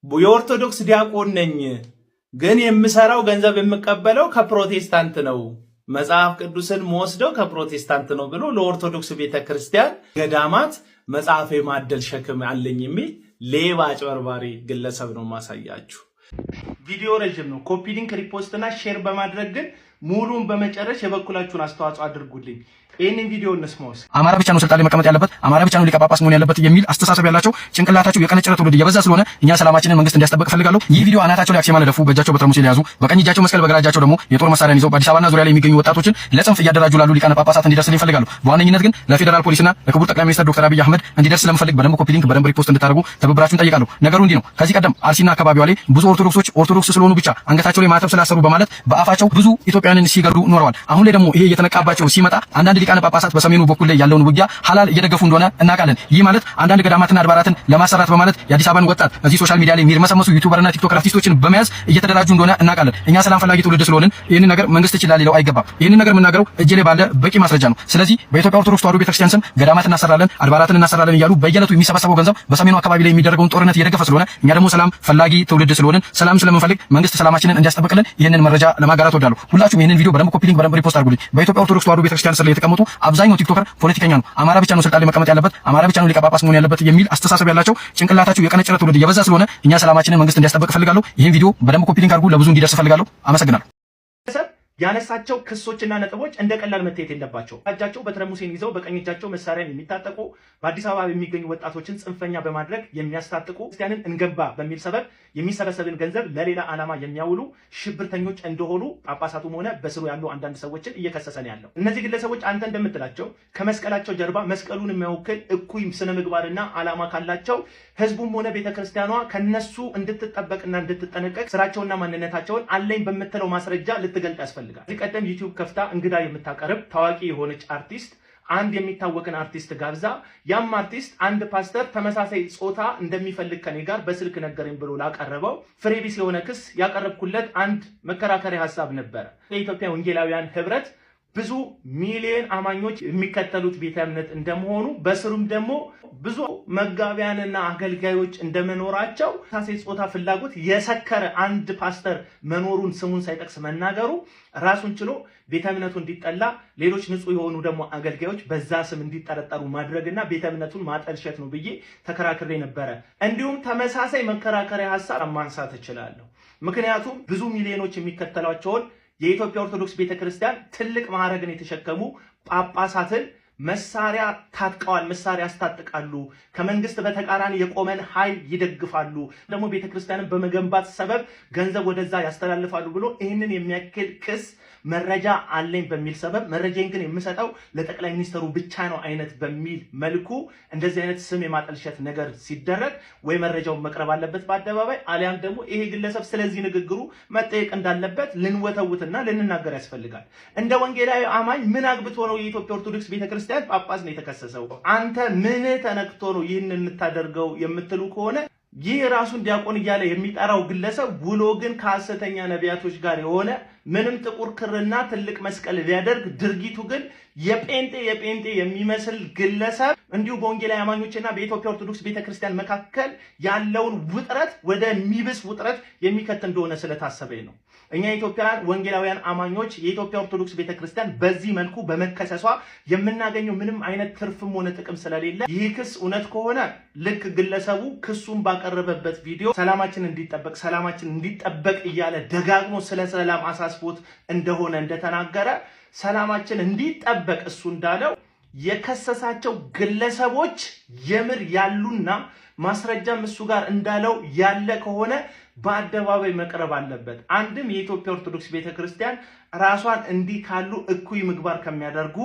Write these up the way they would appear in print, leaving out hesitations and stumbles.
የኦርቶዶክስ ዲያቆን ነኝ፣ ግን የምሰራው ገንዘብ የምቀበለው ከፕሮቴስታንት ነው፣ መጽሐፍ ቅዱስን መወስደው ከፕሮቴስታንት ነው ብሎ ለኦርቶዶክስ ቤተክርስቲያን ገዳማት መጽሐፍ የማደል ሸክም አለኝ የሚል ሌባ አጭበርባሪ ግለሰብ ነው ማሳያችሁ። ቪዲዮ ረጅም ነው። ኮፒ ሊንክ፣ ሪፖስት እና ሼር በማድረግ ግን ሙሉን በመጨረሽ የበኩላችሁን አስተዋጽኦ አድርጉልኝ። ይህንን ቪዲዮ እንስማውስ። አማራ ብቻ ነው ስልጣን ላይ መቀመጥ ያለበት፣ አማራ ብቻ ነው ሊቀ ጳጳስ መሆን ያለበት የሚል አስተሳሰብ ያላቸው ጭንቅላታቸው የቀነጨረ ትውልድ እየበዛ ስለሆነ እኛ ሰላማችንን መንግስት እንዲያስጠብቅ ፈልጋለሁ። ይህ ቪዲዮ አናታቸው ላይ አክሲማ ለደፉ፣ በእጃቸው በትረሙስ የያዙ፣ በቀኝ እጃቸው መስቀል በግራ እጃቸው ደግሞ የጦር መሳሪያን ይዘው በአዲስ አበባና ዙሪያ ላይ የሚገኙ ወጣቶችን ለጽንፍ እያደራጁ ላሉ ሊቃነ ጳጳሳት እንዲደርስልኝ ይፈልጋሉ። በዋነኝነት ግን ለፌደራል ፖሊስና ለክቡር ጠቅላይ ሚኒስትር ዶክተር አብይ አህመድ እንዲደርስ ስለምፈልግ በደንብ ኮፒ ሊንክ፣ በደንብ ሪፖስት እንድታደርጉ ትብብራችሁን ጠይቃለሁ። ነገሩ እንዲህ ነው። ከዚህ ቀደም አርሲና አካባቢዋ ላይ ብዙ ኦርቶዶክሶች ኦርቶዶክስ ስለሆኑ ብቻ አንገታቸው ላይ ማተብ ስላሰሩ በማለት በአፋቸው ብዙ ኢትዮጵያውያንን ሲገድሉ ኖረዋል። አሁን ላይ ደግሞ ይሄ እየተነቃባቸው ሲመጣ አንዳንድ ሊቃነ ጳጳሳት በሰሜኑ በኩል ላይ ያለውን ውጊያ ሐላል እየደገፉ እንደሆነ እናውቃለን። ይህ ማለት አንዳንድ ገዳማትና አድባራትን ለማሰራት በማለት የአዲስ አበባን ወጣት እዚህ ሶሻል ሚዲያ ላይ የሚርመሰመሱ ዩቲዩበርና ቲክቶክ አርቲስቶችን በመያዝ እየተደራጁ እንደሆነ እናውቃለን። እኛ ሰላም ፈላጊ ትውልድ ስለሆንን ይህንን ነገር መንግስት ይችላል ሊለው አይገባም። ይህንን ነገር የምናገረው እጄ ላይ ባለ በቂ ማስረጃ ነው። ስለዚህ በኢትዮጵያ ኦርቶዶክስ ተዋሕዶ ቤተክርስቲያን ስም ገዳማት እናሰራለን፣ አድባራትን እናሰራለን እያሉ በየዕለቱ የሚሰበሰበው ገንዘብ በሰሜኑ አካባቢ ላይ የሚደረገውን ጦርነት እየደገፈ ስለሆነ እኛ ደግሞ ሰላም ፈላጊ ትውልድ ስለሆንን ሰላም ስለምንፈልግ መንግስት ሰላማችንን እንዲያስጠብቅልን ይህንን መረጃ ለማጋራት ወዳለሁ። ሁላችሁም ይህንን ቪዲዮ በደንብ ኮፒ ሊንክ፣ በደንብ ሪፖስት አድርጉልኝ። በኢትዮጵያ ኦርቶዶክስ ተዋሕዶ ቤተክርስቲያን ስር ላይ የተቀመጡ አብዛኛው ቲክቶከር ፖለቲከኛ ነው። አማራ ብቻ ነው ስልጣን ላይ መቀመጥ ያለበት፣ አማራ ብቻ ነው ሊቀ ጳጳስ መሆን ያለበት የሚል አስተሳሰብ ያላቸው ጭንቅላታቸው የቀነጨረ ትውልድ እየበዛ ስለሆነ እኛ ሰላማችንን መንግስት እንዲያስጠብቅ ፈልጋለሁ። ይህን ቪዲዮ በደንብ ኮፒ ሊንክ አድርጉ፣ ለብዙ እንዲደርስ ፈልጋለሁ። አመሰግናለሁ። ያነሳቸው ክሶችና ነጥቦች እንደ ቀላል መታየት የለባቸው። እጃቸው በትረሙሴን ይዘው በቀኝ እጃቸው መሳሪያን የሚታጠቁ በአዲስ አበባ የሚገኙ ወጣቶችን ጽንፈኛ በማድረግ የሚያስታጥቁ ክርስቲያንን እንገንባ በሚል ሰበብ የሚሰበሰብን ገንዘብ ለሌላ ዓላማ የሚያውሉ ሽብርተኞች እንደሆኑ ጳጳሳቱም ሆነ በስሩ ያሉ አንዳንድ ሰዎችን እየከሰሰን ያለው እነዚህ ግለሰቦች አንተ እንደምትላቸው ከመስቀላቸው ጀርባ መስቀሉን የሚያወክል እኩይ ስነ ምግባርና ዓላማ ካላቸው ህዝቡም ሆነ ቤተክርስቲያኗ ከነሱ እንድትጠበቅና እንድትጠነቀቅ ስራቸውና ማንነታቸውን አለኝ በምትለው ማስረጃ ልትገልጥ ያስፈልጋል። ከዚህ ቀደም ዩቲዩብ ከፍታ እንግዳ የምታቀርብ ታዋቂ የሆነች አርቲስት አንድ የሚታወቅን አርቲስት ጋብዛ ያም አርቲስት አንድ ፓስተር ተመሳሳይ ጾታ እንደሚፈልግ ከኔ ጋር በስልክ ነገረኝ ብሎ ላቀረበው ፍሬቢስ የሆነ ክስ ያቀረብኩለት አንድ መከራከሪያ ሐሳብ ነበር። የኢትዮጵያ ወንጌላውያን ህብረት ብዙ ሚሊዮን አማኞች የሚከተሉት ቤተ እምነት እንደመሆኑ በስሩም ደግሞ ብዙ መጋቢያንና አገልጋዮች እንደመኖራቸው ተመሳሳይ ጾታ ፍላጎት የሰከረ አንድ ፓስተር መኖሩን ስሙን ሳይጠቅስ መናገሩ ራሱን ችሎ ቤተ እምነቱ እንዲጠላ፣ ሌሎች ንጹህ የሆኑ ደግሞ አገልጋዮች በዛ ስም እንዲጠረጠሩ ማድረግና ቤተ እምነቱን ማጠልሸት ነው ብዬ ተከራክሬ ነበረ። እንዲሁም ተመሳሳይ መከራከሪያ ሐሳብ ማንሳት እችላለሁ። ምክንያቱም ብዙ ሚሊዮኖች የሚከተሏቸውን የኢትዮጵያ ኦርቶዶክስ ቤተክርስቲያን ትልቅ ማዕረግን የተሸከሙ ጳጳሳትን መሳሪያ ታጥቀዋል፣ መሳሪያ ያስታጥቃሉ፣ ከመንግስት በተቃራኒ የቆመን ኃይል ይደግፋሉ፣ ደግሞ ቤተክርስቲያንን በመገንባት ሰበብ ገንዘብ ወደዛ ያስተላልፋሉ ብሎ ይህንን የሚያክል ክስ መረጃ አለኝ በሚል ሰበብ መረጃን ግን የምሰጠው ለጠቅላይ ሚኒስትሩ ብቻ ነው አይነት በሚል መልኩ እንደዚህ አይነት ስም የማጠልሸት ነገር ሲደረግ ወይ መረጃውን መቅረብ አለበት በአደባባይ አሊያም ደግሞ ይሄ ግለሰብ ስለዚህ ንግግሩ መጠየቅ እንዳለበት ልንወተውትና ልንናገር ያስፈልጋል። እንደ ወንጌላዊ አማኝ ምን አግብቶ ነው የኢትዮጵያ ኦርቶዶክስ ቤተክርስቲያን ጳጳስ ነው የተከሰሰው? አንተ ምን ተነክቶ ነው ይህን የምታደርገው የምትሉ ከሆነ ይህ ራሱን ዲያቆን እያለ የሚጠራው ግለሰብ ውሎ ግን ከሐሰተኛ ነቢያቶች ጋር የሆነ ምንም ጥቁር ክርና ትልቅ መስቀል ቢያደርግ ድርጊቱ ግን የጴንጤ የሚመስል ግለሰብ እንዲሁ በወንጌላዊ አማኞችና በኢትዮጵያ ኦርቶዶክስ ቤተክርስቲያን መካከል ያለውን ውጥረት ወደሚብስ ውጥረት የሚከት እንደሆነ ስለታሰበኝ ነው። እኛ ኢትዮጵያውያን ወንጌላውያን አማኞች የኢትዮጵያ ኦርቶዶክስ ቤተክርስቲያን በዚህ መልኩ በመከሰሷ የምናገኘው ምንም አይነት ትርፍም ሆነ ጥቅም ስለሌለ ይህ ክስ እውነት ከሆነ ልክ ግለሰቡ ክሱን ባቀረበበት ቪዲዮ ሰላማችን እንዲጠበቅ እያለ ደጋግሞ ስለ ሰላም አሳስቦት እንደሆነ እንደተናገረ ሰላማችን እንዲጠበቅ እሱ እንዳለው የከሰሳቸው ግለሰቦች የምር ያሉና ማስረጃም እሱ ጋር እንዳለው ያለ ከሆነ በአደባባይ መቅረብ አለበት። አንድም የኢትዮጵያ ኦርቶዶክስ ቤተክርስቲያን ራሷን እንዲህ ካሉ እኩይ ምግባር ከሚያደርጉ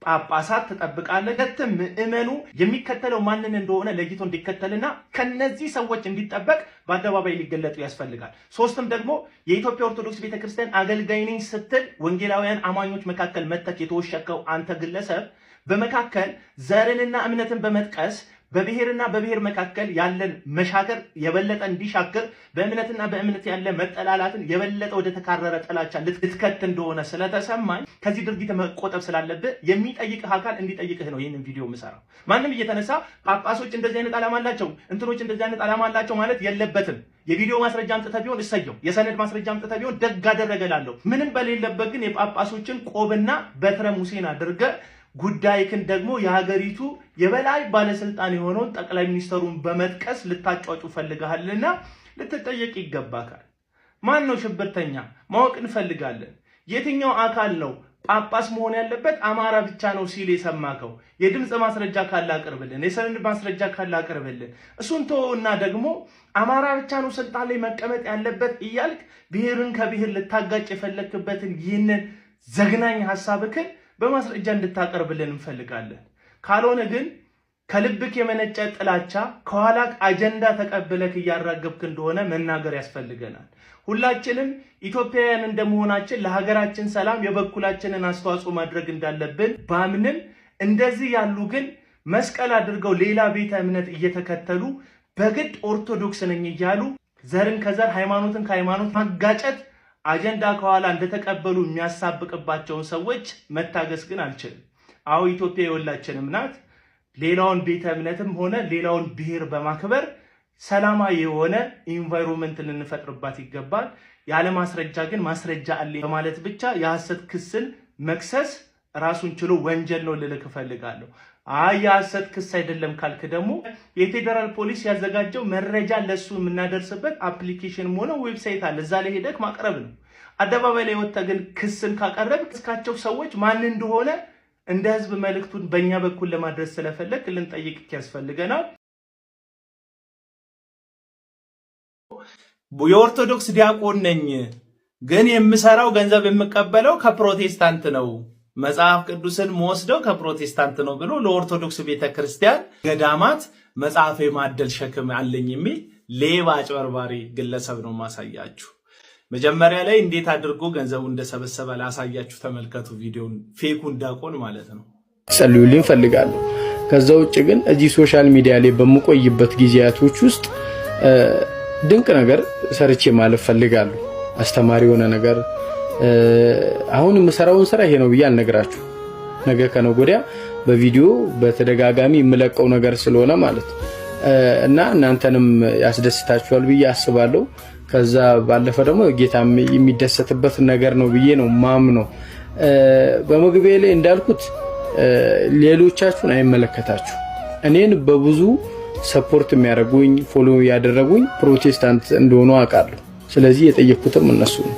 ጳጳሳት ተጠብቃለች። ሁለትም ምእመኑ የሚከተለው ማንን እንደሆነ ለይቶ እንዲከተልና ከነዚህ ሰዎች እንዲጠበቅ በአደባባይ ሊገለጡ ያስፈልጋል። ሶስትም ደግሞ የኢትዮጵያ ኦርቶዶክስ ቤተክርስቲያን አገልጋይ ነኝ ስትል ወንጌላውያን አማኞች መካከል መተክ የተወሸከው አንተ ግለሰብ በመካከል ዘርንና እምነትን በመጥቀስ በብሔርና በብሔር መካከል ያለን መሻከር የበለጠ እንዲሻክር በእምነትና በእምነት ያለ መጠላላትን የበለጠ ወደ ተካረረ ጥላቻ ልትከት እንደሆነ ስለተሰማኝ ከዚህ ድርጊት መቆጠብ ስላለብህ የሚጠይቅህ አካል እንዲጠይቅህ ነው ይህንን ቪዲዮ የምሰራው። ማንም እየተነሳ ጳጳሶች እንደዚህ አይነት ዓላማ አላቸው፣ እንትኖች እንደዚህ አይነት ዓላማ አላቸው ማለት የለበትም። የቪዲዮ ማስረጃ አምጥተህ ቢሆን እሰየው፣ የሰነድ ማስረጃ አምጥተህ ቢሆን ደግ አደረገላለሁ። ምንም በሌለበት ግን የጳጳሶችን ቆብና በትረ ሙሴን አድርገህ ጉዳይክን ደግሞ የሀገሪቱ የበላይ ባለስልጣን የሆነውን ጠቅላይ ሚኒስትሩን በመጥቀስ ልታጫጩ ፈልጋልና ልትጠየቅ ይገባካል። ማን ነው ሽብርተኛ? ማወቅ እንፈልጋለን። የትኛው አካል ነው ጳጳስ መሆን ያለበት አማራ ብቻ ነው ሲል የሰማከው? የድምጽ ማስረጃ ካለ አቅርብልን፣ የሰነድ ማስረጃ ካለ አቅርብልን። እሱን ተወውና ደግሞ አማራ ብቻ ነው ስልጣን ላይ መቀመጥ ያለበት እያልክ ብሔርን ከብሔር ልታጋጭ የፈለክበትን ይህንን ዘግናኝ ሐሳብክን በማስረጃ እንድታቀርብልን እንፈልጋለን። ካልሆነ ግን ከልብክ የመነጨ ጥላቻ ከኋላክ አጀንዳ ተቀብለክ እያራገብክ እንደሆነ መናገር ያስፈልገናል። ሁላችንም ኢትዮጵያውያን እንደመሆናችን ለሀገራችን ሰላም የበኩላችንን አስተዋጽኦ ማድረግ እንዳለብን ባምንም እንደዚህ ያሉ ግን መስቀል አድርገው ሌላ ቤተ እምነት እየተከተሉ በግድ ኦርቶዶክስ ነኝ እያሉ ዘርን ከዘር ሃይማኖትን ከሃይማኖት ማጋጨት አጀንዳ ከኋላ እንደተቀበሉ የሚያሳብቅባቸውን ሰዎች መታገስ ግን አልችልም። አዎ ኢትዮጵያ የሁላችንም ናት። ሌላውን ቤተ እምነትም ሆነ ሌላውን ብሔር በማክበር ሰላማዊ የሆነ ኢንቫይሮንመንት ልንፈጥርባት ይገባል። ያለ ማስረጃ ግን ማስረጃ አለኝ በማለት ብቻ የሐሰት ክስን መክሰስ ራሱን ችሎ ወንጀል ነው ልልክ እፈልጋለሁ። የሐሰት ክስ አይደለም ካልክ ደግሞ የፌዴራል ፖሊስ ያዘጋጀው መረጃ ለሱ የምናደርስበት አፕሊኬሽን ሆነ ዌብሳይት አለ። እዛ ላይ ሄደክ ማቅረብ ነው። አደባባይ ላይ ወጥተህ ግን ክስን ካቀረብ እስካቸው ሰዎች ማን እንደሆነ እንደ ህዝብ መልእክቱን በእኛ በኩል ለማድረስ ስለፈለክ ልንጠይቅ ያስፈልገናል። የኦርቶዶክስ ዲያቆን ነኝ ግን የምሰራው ገንዘብ የምቀበለው ከፕሮቴስታንት ነው፣ መጽሐፍ ቅዱስን መወስደው ከፕሮቴስታንት ነው ብሎ ለኦርቶዶክስ ቤተክርስቲያን ገዳማት መጽሐፍ የማደል ሸክም አለኝ የሚል ሌባ አጭበርባሪ ግለሰብ ነው ማሳያችሁ። መጀመሪያ ላይ እንዴት አድርጎ ገንዘቡ እንደሰበሰበ ላሳያችሁ። ተመልከቱ ቪዲዮን። ፌኩን ዲያቆን ማለት ነው። ጸልዩልኝ ፈልጋለሁ። ከዛ ውጭ ግን እዚህ ሶሻል ሚዲያ ላይ በመቆይበት ጊዜያቶች ውስጥ ድንቅ ነገር ሰርቼ ማለፍ ፈልጋለሁ። አስተማሪ የሆነ ነገር አሁን የምሰራውን ስራ ይሄ ነው ብዬ አልነግራችሁ። ነገ ከነገ ወዲያ በቪዲዮ በተደጋጋሚ የምለቀው ነገር ስለሆነ ማለት እና እናንተንም ያስደስታችኋል ብዬ አስባለሁ። ከዛ ባለፈ ደግሞ ጌታም የሚደሰትበት ነገር ነው ብዬ ነው ማምነው። በመግቢያ ላይ እንዳልኩት ሌሎቻችሁን አይመለከታችሁ። እኔን በብዙ ሰፖርት የሚያደርጉኝ ፎሎ ያደረጉኝ ፕሮቴስታንት እንደሆኑ አውቃለሁ። ስለዚህ የጠየቅኩትም እነሱ ነው።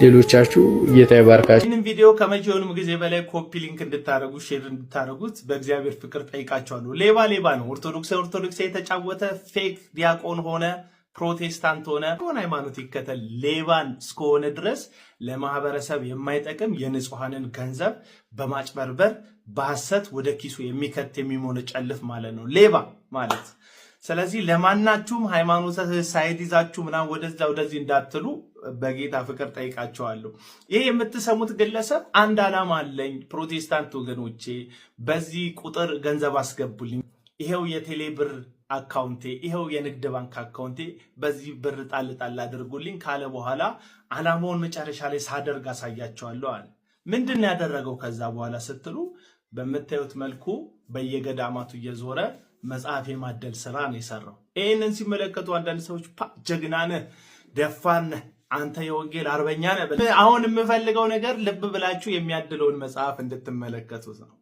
ሌሎቻችሁ ጌታ ይባርካችሁ። ይህንን ቪዲዮ ከመቼውንም ጊዜ በላይ ኮፒ ሊንክ እንድታረጉ ሼር እንድታረጉት በእግዚአብሔር ፍቅር ጠይቃችኋለሁ። ሌባ ነው። ኦርቶዶክስ የተጫወተ ፌክ ዲያቆን ሆነ ፕሮቴስታንት ሆነ ሃይማኖት ይከተል ሌባን እስከሆነ ድረስ ለማህበረሰብ የማይጠቅም የንጹሃንን ገንዘብ በማጭበርበር በሐሰት ወደ ኪሱ የሚከት የሚሞነጨልፍ ማለት ነው ሌባ ማለት። ስለዚህ ለማናችሁም ሃይማኖት ሳይድ ይዛችሁ ምናምን ወደዚህ እንዳትሉ በጌታ ፍቅር ጠይቃችኋለሁ። ይሄ የምትሰሙት ግለሰብ አንድ ዓላማ አለኝ፣ ፕሮቴስታንት ወገኖቼ በዚህ ቁጥር ገንዘብ አስገቡልኝ፣ ይሄው የቴሌ ብር አካውንቴ፣ ይሄው የንግድ ባንክ አካውንቴ፣ በዚህ ብር ጣል አድርጉልኝ ካለ በኋላ ዓላማውን መጨረሻ ላይ ሳደርግ አሳያቸዋለሁ አለ። ምንድነው ያደረገው ከዛ በኋላ ስትሉ በምታዩት መልኩ በየገዳማቱ እየዞረ መጽሐፍ የማደል ስራ ነው የሰራው። ይሄንን ሲመለከቱ አንዳንድ ሰዎች ጀግና ነህ፣ ደፋር ነህ፣ አንተ የወንጌል አርበኛ ነህ። አሁን የምፈልገው ነገር ልብ ብላችሁ የሚያድለውን መጽሐፍ እንድትመለከቱት ነው።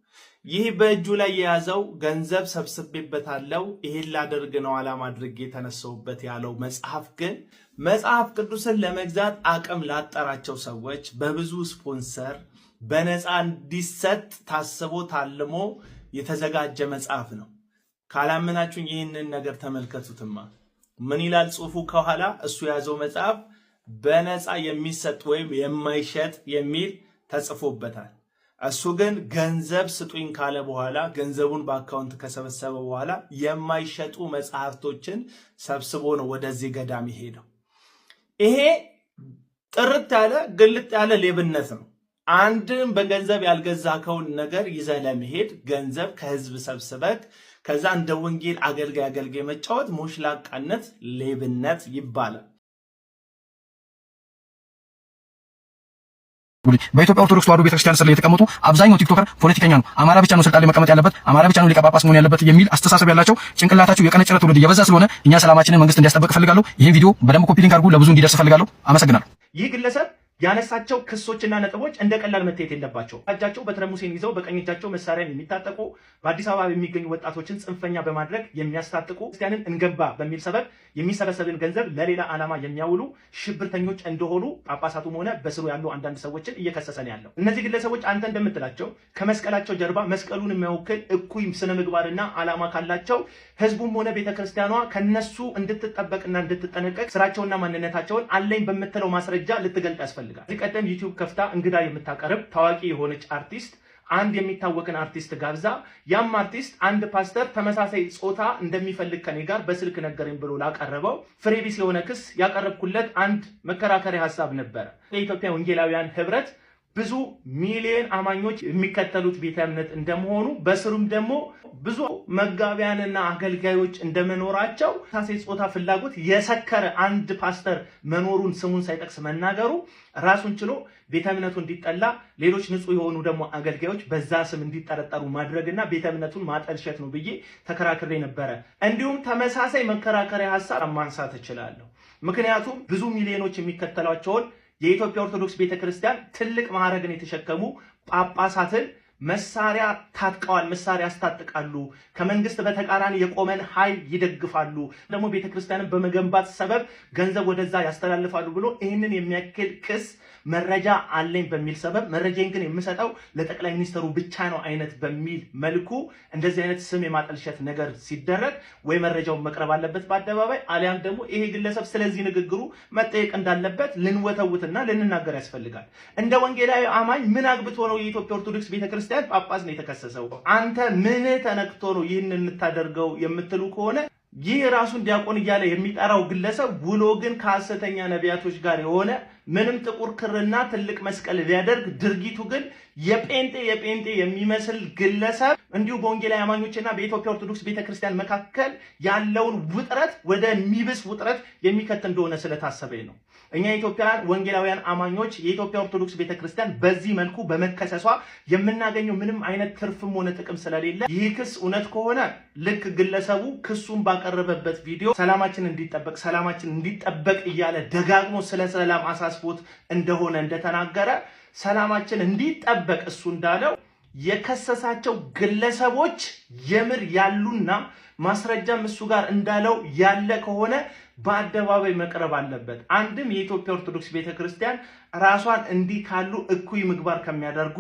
ይህ በእጁ ላይ የያዘው ገንዘብ ሰብስቤበታለሁ፣ ይሄን ላደርግ ነው ዓላማ አድርጌ የተነሳውበት ያለው መጽሐፍ ግን መጽሐፍ ቅዱስን ለመግዛት አቅም ላጠራቸው ሰዎች በብዙ ስፖንሰር በነፃ እንዲሰጥ ታስቦ ታልሞ የተዘጋጀ መጽሐፍ ነው። ካላመናችሁኝ ይህንን ነገር ተመልከቱትማ። ምን ይላል ጽሑፉ ከኋላ? እሱ የያዘው መጽሐፍ በነፃ የሚሰጥ ወይም የማይሸጥ የሚል ተጽፎበታል። እሱ ግን ገንዘብ ስጡኝ ካለ በኋላ ገንዘቡን በአካውንት ከሰበሰበ በኋላ የማይሸጡ መጽሐፍቶችን ሰብስቦ ነው ወደዚህ ገዳም ሄደው። ይሄ ጥርት ያለ ግልጥ ያለ ሌብነት ነው። አንድም በገንዘብ ያልገዛከውን ነገር ይዘህ ለመሄድ ገንዘብ ከህዝብ ሰብስበክ ከዛ እንደ ወንጌል አገልጋይ መጫወት ሞሽላቃነት፣ ሌብነት ይባላል። በኢትዮጵያ ኦርቶዶክስ ተዋሕዶ ቤተክርስቲያን ስር ላይ የተቀመጡ አብዛኛው ቲክቶከር ፖለቲከኛ ነው፣ አማራ ብቻ ነው ስልጣን ላይ መቀመጥ ያለበት፣ አማራ ብቻ ነው ሊቀ ጳጳስ መሆን ያለበት የሚል አስተሳሰብ ያላቸው ጭንቅላታቸው የቀነጨረ ትውልድ እየበዛ ስለሆነ እኛ ሰላማችንን መንግስት እንዲያስጠብቅ ፈልጋለሁ። ይህን ቪዲዮ በደንብ ኮፒ ሊንክ አድርጉ፣ ለብዙ እንዲደርስ ፈልጋለሁ። አመሰግናለሁ። ይህ ግለሰብ ያነሳቸው ክሶችና ነጥቦች እንደ ቀላል መታየት የለባቸው። እጃቸው በትረ ሙሴን ይዘው በቀኝ እጃቸው መሳሪያን የሚታጠቁ በአዲስ አበባ የሚገኙ ወጣቶችን ጽንፈኛ በማድረግ የሚያስታጥቁ ክርስቲያንን እንገንባ በሚል ሰበብ የሚሰበሰብን ገንዘብ ለሌላ ዓላማ የሚያውሉ ሽብርተኞች እንደሆኑ ጳጳሳቱም ሆነ በስሩ ያሉ አንዳንድ ሰዎችን እየከሰሰን ያለው እነዚህ ግለሰቦች አንተ እንደምትላቸው ከመስቀላቸው ጀርባ መስቀሉን የሚያወክል እኩይ ስነ ምግባርና ዓላማ ካላቸው ህዝቡም ሆነ ቤተክርስቲያኗ ከነሱ እንድትጠበቅና እንድትጠነቀቅ ስራቸውና ማንነታቸውን አለኝ በምትለው ማስረጃ ልትገልጥ ያስፈልጋል። ቀደም ዩቲዩብ ከፍታ እንግዳ የምታቀርብ ታዋቂ የሆነች አርቲስት አንድ የሚታወቅን አርቲስት ጋብዛ ያም አርቲስት አንድ ፓስተር ተመሳሳይ ጾታ እንደሚፈልግ ከኔ ጋር በስልክ ነገረኝ ብሎ ላቀረበው ፍሬቢስ የሆነ ክስ ያቀረብኩለት አንድ መከራከሪያ ሐሳብ ነበር። የኢትዮጵያ ወንጌላውያን ህብረት ብዙ ሚሊዮን አማኞች የሚከተሉት ቤተ እምነት እንደመሆኑ በስሩም ደግሞ ብዙ መጋቢያንና አገልጋዮች እንደመኖራቸው ተመሳሳይ ጾታ ፍላጎት የሰከረ አንድ ፓስተር መኖሩን ስሙን ሳይጠቅስ መናገሩ ራሱን ችሎ ቤተ እምነቱ እንዲጠላ ሌሎች ንጹህ የሆኑ ደግሞ አገልጋዮች በዛ ስም እንዲጠረጠሩ ማድረግና ቤተ እምነቱን ማጠልሸት ነው ብዬ ተከራክሬ ነበረ። እንዲሁም ተመሳሳይ መከራከሪያ ሐሳብ ማንሳት እችላለሁ። ምክንያቱም ብዙ ሚሊዮኖች የሚከተሏቸውን የኢትዮጵያ ኦርቶዶክስ ቤተክርስቲያን ትልቅ ማዕረግን የተሸከሙ ጳጳሳትን መሳሪያ ታጥቀዋል፣ መሳሪያ ያስታጥቃሉ፣ ከመንግስት በተቃራኒ የቆመን ኃይል ይደግፋሉ፣ ደግሞ ቤተክርስቲያንን በመገንባት ሰበብ ገንዘብ ወደዛ ያስተላልፋሉ ብሎ ይህንን የሚያክል ክስ መረጃ አለኝ በሚል ሰበብ መረጃን ግን የምሰጠው ለጠቅላይ ሚኒስትሩ ብቻ ነው አይነት በሚል መልኩ እንደዚህ አይነት ስም የማጠልሸት ነገር ሲደረግ ወይ መረጃውን መቅረብ አለበት በአደባባይ አሊያም ደግሞ ይሄ ግለሰብ ስለዚህ ንግግሩ መጠየቅ እንዳለበት ልንወተውትና ልንናገር ያስፈልጋል። እንደ ወንጌላዊ አማኝ ምን አግብቶ ነው የኢትዮጵያ ኦርቶዶክስ ቤተክርስቲያን ጳጳስ ነው የተከሰሰው? አንተ ምን ተነክቶ ነው ይህን የምታደርገው የምትሉ ከሆነ ይህ ራሱን ዲያቆን እያለ የሚጠራው ግለሰብ ውሎ ግን ከሐሰተኛ ነቢያቶች ጋር የሆነ ምንም ጥቁር ክርና ትልቅ መስቀል ቢያደርግ ድርጊቱ ግን የጴንጤ የሚመስል ግለሰብ እንዲሁ በወንጌላዊ አማኞችና በኢትዮጵያ ኦርቶዶክስ ቤተክርስቲያን መካከል ያለውን ውጥረት ወደሚብስ ውጥረት የሚከት እንደሆነ ስለታሰበ ነው። እኛ ኢትዮጵያውያን ወንጌላውያን አማኞች የኢትዮጵያ ኦርቶዶክስ ቤተክርስቲያን በዚህ መልኩ በመከሰሷ የምናገኘው ምንም አይነት ትርፍም ሆነ ጥቅም ስለሌለ ይህ ክስ እውነት ከሆነ ልክ ግለሰቡ ክሱን ባቀረበበት ቪዲዮ ሰላማችን እንዲጠበቅ እያለ ደጋግሞ ስለ ሰላም አሳስቦት እንደሆነ እንደተናገረ ሰላማችን እንዲጠበቅ እሱ እንዳለው የከሰሳቸው ግለሰቦች የምር ያሉና ማስረጃም እሱ ጋር እንዳለው ያለ ከሆነ በአደባባይ መቅረብ አለበት። አንድም የኢትዮጵያ ኦርቶዶክስ ቤተክርስቲያን ራሷን እንዲህ ካሉ እኩይ ምግባር ከሚያደርጉ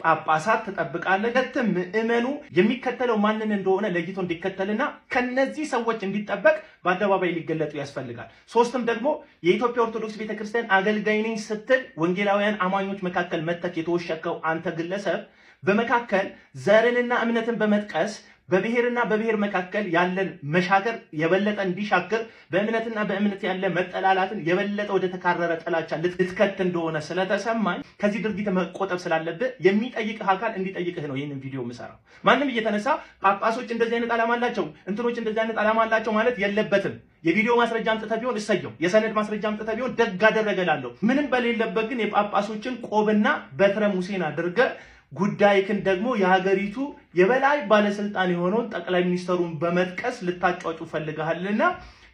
ጳጳሳት ተጠብቃለች። ሁለትም ምእመኑ የሚከተለው ማንን እንደሆነ ለይቶ እንዲከተልና ከነዚህ ሰዎች እንዲጠበቅ በአደባባይ ሊገለጡ ያስፈልጋል። ሶስትም ደግሞ የኢትዮጵያ ኦርቶዶክስ ቤተክርስቲያን አገልጋይ ነኝ ስትል ወንጌላውያን አማኞች መካከል መተክ የተወሸከው አንተ ግለሰብ በመካከል ዘርንና እምነትን በመጥቀስ በብሔርና በብሔር መካከል ያለን መሻከር የበለጠ እንዲሻክር በእምነትና በእምነት ያለ መጠላላትን የበለጠ ወደ ተካረረ ጥላቻ ልትከት እንደሆነ ስለተሰማኝ ከዚህ ድርጊት መቆጠብ ስላለብህ የሚጠይቅህ አካል እንዲጠይቅህ ነው ይህንን ቪዲዮ የምሰራው። ማንም እየተነሳ ጳጳሶች እንደዚህ አይነት ዓላማ አላቸው፣ እንትኖች እንደዚህ አይነት ዓላማ አላቸው ማለት የለበትም። የቪዲዮ ማስረጃ አምጥተህ ቢሆን እሰየው፣ የሰነድ ማስረጃ አምጥተህ ቢሆን ደግ አደረገላለሁ። ምንም በሌለበት ግን የጳጳሶችን ቆብና በትረ ሙሴን አድርገህ ጉዳይክን ደግሞ የሀገሪቱ የበላይ ባለስልጣን የሆነውን ጠቅላይ ሚኒስትሩን በመጥቀስ ልታጫጩ ፈልጋልና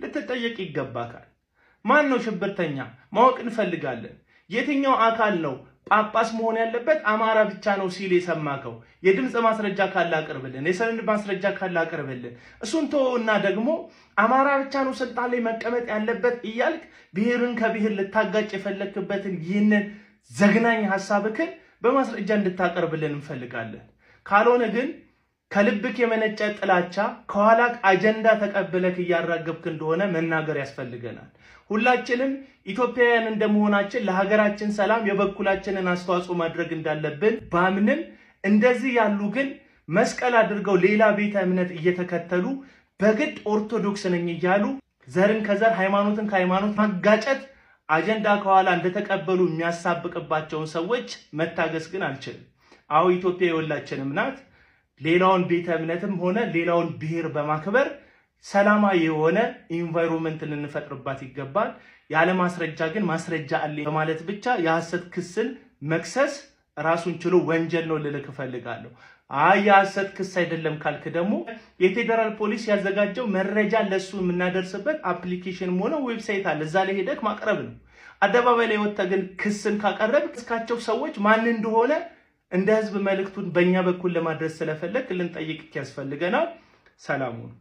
ልትጠየቅ ይገባካል። ማን ነው ሽብርተኛ? ማወቅ እንፈልጋለን። የትኛው አካል ነው ጳጳስ መሆን ያለበት አማራ ብቻ ነው ሲል የሰማከው? የድምፅ ማስረጃ ካለ አቅርብልን፣ የሰነድ ማስረጃ ካለ አቅርብልን። እሱን ተወውና ደግሞ አማራ ብቻ ነው ስልጣን ላይ መቀመጥ ያለበት እያልክ ብሔርን ከብሔር ልታጋጭ የፈለክበትን ይህንን ዘግናኝ ሐሳብክን በማስረጃ እንድታቀርብልን እንፈልጋለን። ካልሆነ ግን ከልብክ የመነጨ ጥላቻ ከኋላክ አጀንዳ ተቀብለክ እያራገብክ እንደሆነ መናገር ያስፈልገናል። ሁላችንም ኢትዮጵያውያን እንደመሆናችን ለሀገራችን ሰላም የበኩላችንን አስተዋጽኦ ማድረግ እንዳለብን ባምንም እንደዚህ ያሉ ግን መስቀል አድርገው ሌላ ቤተ እምነት እየተከተሉ በግድ ኦርቶዶክስ ነኝ እያሉ ዘርን ከዘር ሃይማኖትን ከሃይማኖት ማጋጨት አጀንዳ ከኋላ እንደተቀበሉ የሚያሳብቅባቸውን ሰዎች መታገስ ግን አልችልም። አዎ ኢትዮጵያ የሁላችንም ናት። ሌላውን ቤተ እምነትም ሆነ ሌላውን ብሔር በማክበር ሰላማዊ የሆነ ኢንቫይሮንመንት ልንፈጥርባት ይገባል። ያለ ማስረጃ ግን ማስረጃ አለኝ በማለት ብቻ የሐሰት ክስን መክሰስ ራሱን ችሎ ወንጀል ነው ልልክ ፈልጋለሁ። የሐሰት ክስ አይደለም ካልክ ደግሞ የፌደራል ፖሊስ ያዘጋጀው መረጃ ለሱ የምናደርስበት አፕሊኬሽን ሆነ ዌብሳይት አለ። እዛ ላይ ሄደክ ማቅረብ ነው። አደባባይ ላይ ወጥተህ ግን ክስን ካቀረብክ እስካቸው ሰዎች ማን እንደሆነ እንደ ህዝብ መልእክቱን በእኛ በኩል ለማድረስ ስለፈለክ ልንጠይቅክ ያስፈልገናል። ሰላም ሁኑ።